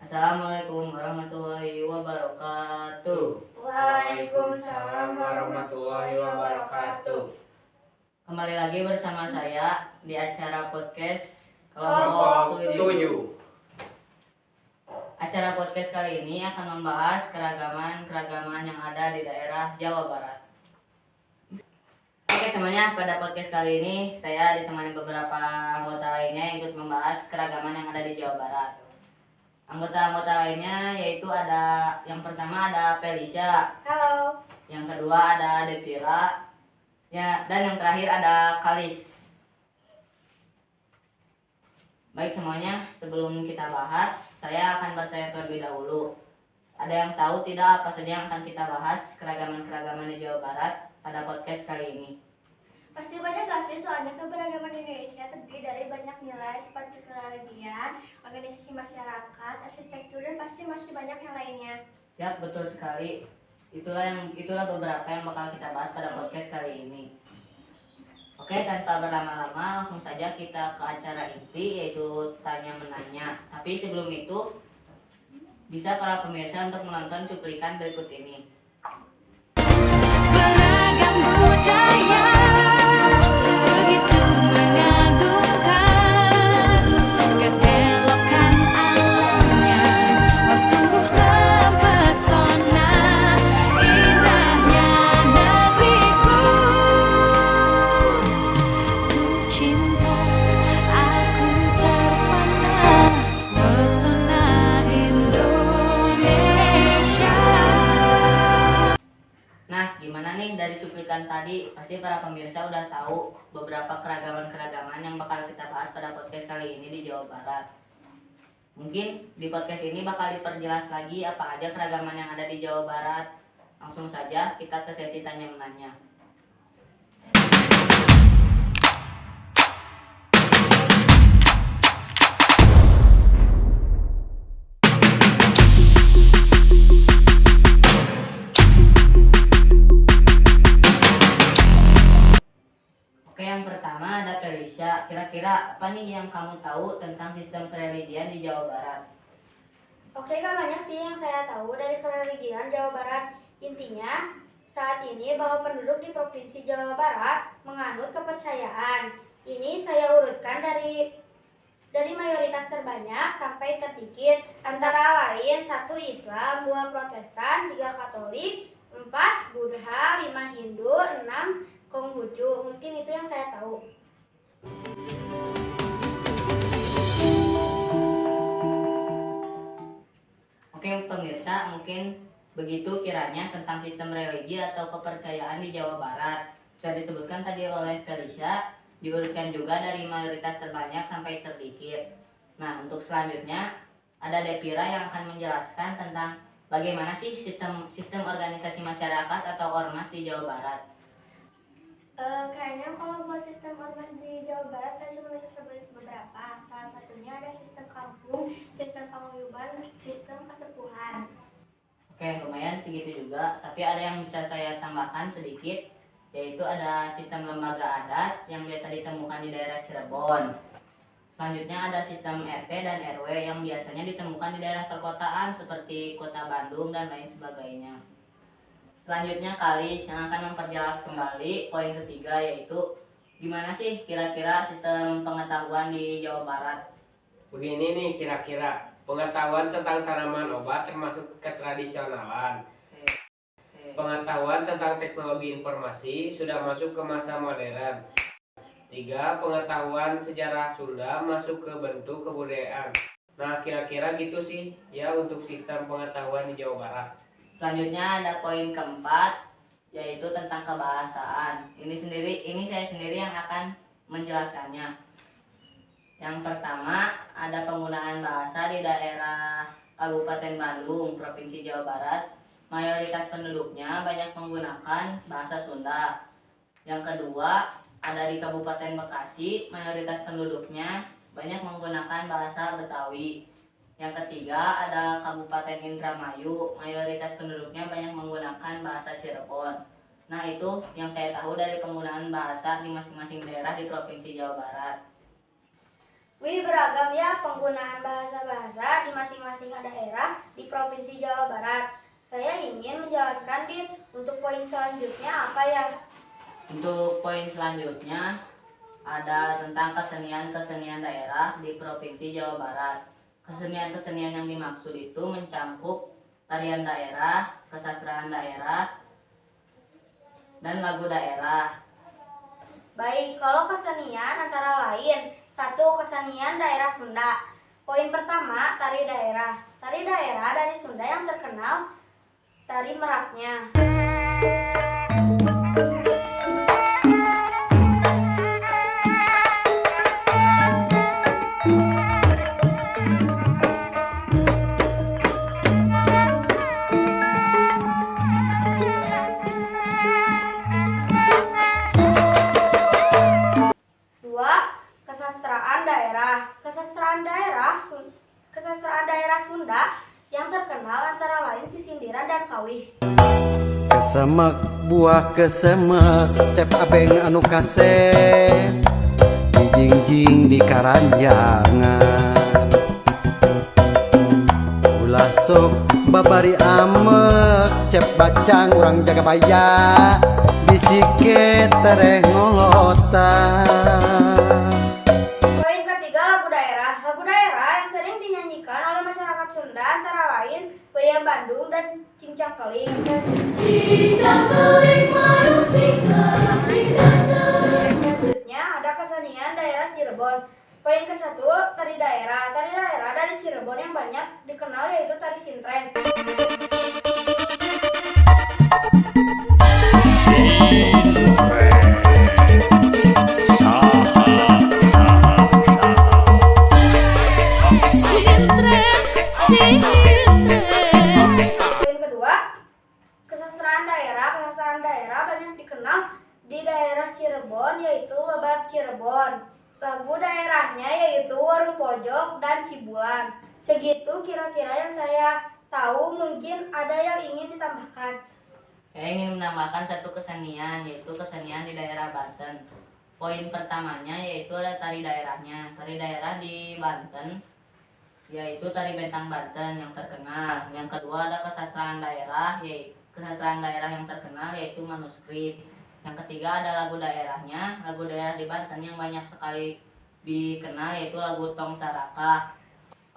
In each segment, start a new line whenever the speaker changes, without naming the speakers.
Assalamualaikum warahmatullahi wabarakatuh.
Waalaikumsalam warahmatullahi wabarakatuh.
Kembali lagi bersama saya di acara podcast
Kelompok 7.
Acara podcast kali ini akan membahas keragaman yang ada di daerah Jawa Barat. Oke semuanya, pada podcast kali ini saya ditemani beberapa anggota lainnya yang ikut membahas keragaman yang ada di Jawa Barat. Anggota-anggota lainnya yaitu yang pertama ada Felicia.
Halo.
Yang kedua ada Devira. Ya, dan yang terakhir ada Kalis. Baik semuanya, sebelum kita bahas, saya akan bertanya terlebih dahulu. Ada yang tahu tidak apa saja yang akan kita bahas keragaman-keragaman di Jawa Barat pada podcast kali ini?
Pasti banyak gak sih, soalnya keberagaman Indonesia terdiri dari banyak nilai seperti kereligian, organisasi masyarakat, arsitektur, dan pasti masih banyak yang lainnya.
Ya, betul sekali. Itulah beberapa yang bakal kita bahas pada podcast kali ini. Oke, tanpa berlama-lama langsung saja kita ke acara inti, yaitu tanya menanya. Tapi sebelum itu, bisa para pemirsa untuk menonton cuplikan berikut ini.
Beragam budaya begitu mengagumkan, keelokan alamnya sungguh mempesona, indahnya negeriku. Ku cinta, aku terpana, pesona Indonesia.
Nah, gimana nih dari cuplikan tadi? Pasti para pemirsa udah tahu beberapa keragaman-keragaman yang bakal kita bahas pada podcast kali ini di Jawa Barat. Mungkin di podcast ini bakal diperjelas lagi apa aja keragaman yang ada di Jawa Barat. Langsung saja kita ke sesi tanya menanya. Oke, yang pertama ada Felicia. Kira-kira apa nih yang kamu tahu tentang sistem kereligian di Jawa Barat?
Oke, gak banyak sih yang saya tahu dari kereligian Jawa Barat. Intinya, saat ini bahwa penduduk di Provinsi Jawa Barat menganut kepercayaan. Ini saya urutkan dari mayoritas terbanyak sampai terdikit, antara lain 1 Islam, 2 Protestan, 3 Katolik, 4 Buddha, 5 Hindu, 6 Konghucu. Mungkin itu yang saya tahu.
Oke pemirsa, mungkin begitu kiranya tentang sistem religi atau kepercayaan di Jawa Barat. Sudah disebutkan tadi oleh Felicia, diurutkan juga dari mayoritas terbanyak sampai terdikit. Nah, untuk selanjutnya ada Devira yang akan menjelaskan tentang bagaimana sih sistem organisasi masyarakat atau ormas di Jawa Barat.
Kayaknya kalau buat sistem ormas di Jawa Barat saya cuma bisa sebut beberapa. Salah satunya ada sistem kampung, sistem paguyuban, sistem kesepuhan.
Oke, lumayan segitu juga, tapi ada yang bisa saya tambahkan sedikit, yaitu ada sistem lembaga adat yang biasa ditemukan di daerah Cirebon. Selanjutnya ada sistem RT dan RW yang biasanya ditemukan di daerah perkotaan seperti Kota Bandung dan lain sebagainya. Selanjutnya Kalis yang akan memperjelas kembali poin ketiga, yaitu gimana sih kira-kira sistem pengetahuan di Jawa Barat.
Begini nih kira-kira pengetahuan tentang tanaman obat termasuk ketradisionalan. Pengetahuan tentang teknologi informasi sudah masuk ke masa modern. 3. Pengetahuan sejarah Sunda masuk ke bentuk kebudayaan. Nah kira-kira gitu sih ya untuk sistem pengetahuan di Jawa Barat.
Selanjutnya ada poin keempat, yaitu tentang kebahasaan. Ini saya sendiri yang akan menjelaskannya. Yang pertama ada penggunaan bahasa di daerah Kabupaten Bandung, Provinsi Jawa Barat. Mayoritas penduduknya banyak menggunakan bahasa Sunda. Yang kedua ada di Kabupaten Bekasi, mayoritas penduduknya banyak menggunakan bahasa Betawi. Yang ketiga ada Kabupaten Indramayu, mayoritas penduduknya banyak menggunakan bahasa Cirebon. Nah itu yang saya tahu dari penggunaan bahasa di masing-masing daerah di Provinsi Jawa Barat.
Wih, beragam ya penggunaan bahasa-bahasa di masing-masing daerah di Provinsi Jawa Barat. Saya ingin menjelaskan, Dit, untuk poin selanjutnya apa ya?
Untuk poin selanjutnya ada tentang kesenian-kesenian daerah di Provinsi Jawa Barat. Kesenian-kesenian yang dimaksud itu mencakup tarian daerah, kesastraan daerah, dan lagu daerah.
Baik, kalau kesenian antara lain, satu, kesenian daerah Sunda. Poin pertama, tari daerah. Tari daerah dari Sunda yang terkenal tari meraknya. Dua, kesastraan daerah. Kesastraan daerah Sunda yang terkenal antara lain Sisindiran dan Kawih.
Kesemek buah kesemek cep abeng anu kase dijingjing di karanjangan ulah sok babari amek cep bacang urang jaga baya bisike tereh ngolotan.
Poin ketiga, lagu daerah. Lagu daerah yang sering dinyanyikan oleh masyarakat Sunda antara lain Wayang Bandung dan Cincang Keling. Selanjutnya ada kesenian daerah Cirebon. Poin ke-1, tari daerah. Tari daerah dari Cirebon yang banyak dikenal yaitu tari sintren. Poin kedua, kesastraan daerah. Kesastraan daerah banyak dikenal di daerah Cirebon yaitu Lebat Cirebon. Lagu daerahnya yaitu Warung Pojok dan Cibulan. Segitu kira-kira yang saya tahu, mungkin ada yang ingin ditambahkan.
Saya ingin menambahkan satu kesenian, yaitu kesenian di daerah Banten. Poin pertamanya yaitu ada tari daerahnya. Tari daerah di Banten yaitu tari bentang Banten yang terkenal. Yang kedua ada kesastraan daerah, yaitu kesastraan daerah yang terkenal yaitu manuskrip. Yang ketiga ada lagu daerahnya. Lagu daerah di Banten yang banyak sekali dikenal yaitu lagu Tong Saraka.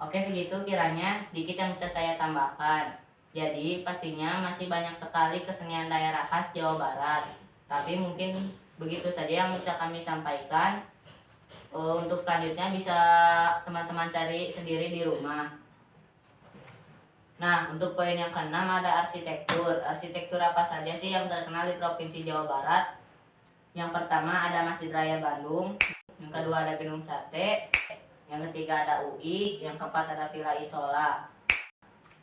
Oke, segitu kiranya sedikit yang bisa saya tambahkan. Jadi pastinya masih banyak sekali kesenian daerah khas Jawa Barat. Tapi mungkin begitu saja yang bisa kami sampaikan. Untuk selanjutnya bisa teman-teman cari sendiri di rumah. Nah, untuk poin yang keenam ada arsitektur. Arsitektur apa saja sih yang terkenal di Provinsi Jawa Barat? Yang pertama ada Masjid Raya Bandung. Yang kedua ada Gedung Sate. Yang ketiga ada UI. Yang keempat ada Villa Isola.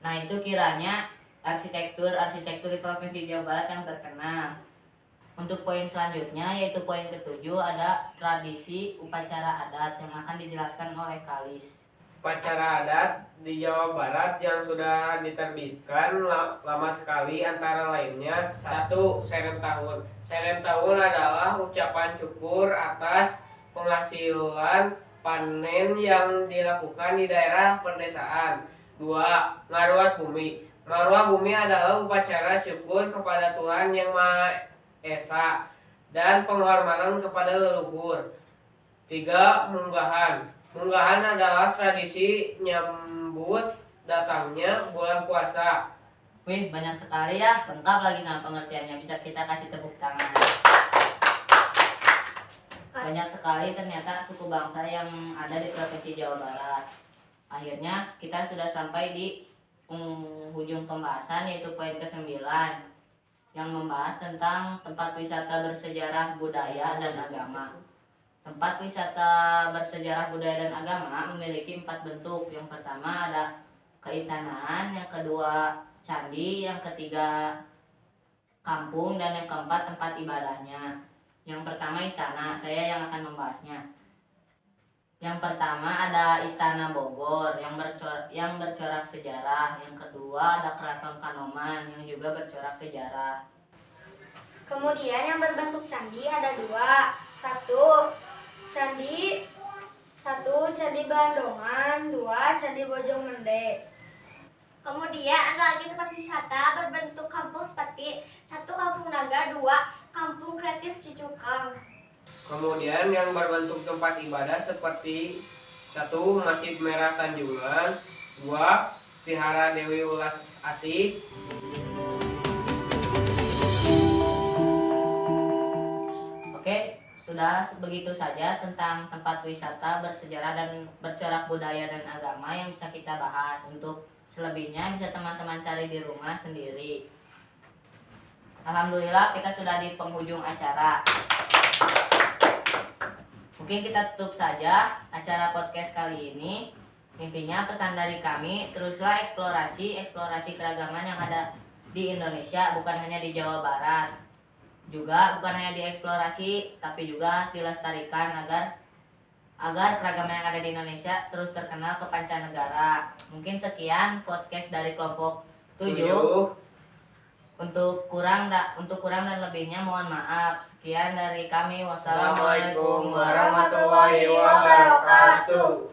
Nah, itu kiranya arsitektur di Provinsi Jawa Barat yang terkenal. Untuk poin selanjutnya yaitu poin ke-7 ada tradisi upacara adat yang akan dijelaskan oleh Kalis.
Upacara adat di Jawa Barat yang sudah diterbitkan lama sekali antara lainnya 1. Serem Tahun. Serem Tahun adalah ucapan syukur atas penghasilan panen yang dilakukan di daerah pedesaan. 2. Ngaruat Bumi. Ngaruat Bumi adalah upacara syukur kepada Tuhan Yang Maha Esa dan penghormatan kepada leluhur. 3. Munggahan. Munggahan adalah tradisi nyambut datangnya bulan puasa.
Wih, banyak sekali ya, lengkap lagi sama pengertiannya. Bisa kita kasih tepuk tangan. Banyak sekali ternyata suku bangsa yang ada di Provinsi Jawa Barat. Akhirnya kita sudah sampai di ujung pembahasan yaitu poin ke-9 yang membahas tentang tempat wisata bersejarah budaya dan agama. Tempat wisata bersejarah budaya dan agama memiliki 4 bentuk. Yang pertama ada keistanaan, yang kedua candi, yang ketiga kampung, dan yang keempat tempat ibadahnya. Yang pertama istana, saya yang akan membahasnya. Yang pertama ada Istana Bogor yang bercorak sejarah. Yang kedua ada Keraton Kanoman yang juga bercorak sejarah.
Kemudian yang berbentuk candi ada 2. 1. Candi 1. Candi Belandongan. 2. Candi Bojonggede. Kemudian ada lagi tempat wisata berbentuk kampung seperti 1. Kampung Naga. 2. Kampung Kreatif Cicukang.
Kemudian yang berbentuk tempat ibadah seperti 1. Masjid Merah Tanjungan. 2. Vihara Dewi Ulas Asih.
Oke, sudah begitu saja tentang tempat wisata bersejarah dan bercorak budaya dan agama yang bisa kita bahas. Untuk selebihnya bisa teman-teman cari di rumah sendiri. Alhamdulillah kita sudah di penghujung acara. Mungkin kita tutup saja acara podcast kali ini. Intinya pesan dari kami, teruslah eksplorasi keragaman yang ada di Indonesia, bukan hanya di Jawa Barat. Juga bukan hanya dieksplorasi, tapi juga dilestarikan agar keragaman yang ada di Indonesia terus terkenal ke pancanegara. Mungkin sekian podcast dari kelompok 7. Untuk kurang dan lebihnya mohon maaf. Sekian dari kami. Wassalamualaikum warahmatullahi wabarakatuh.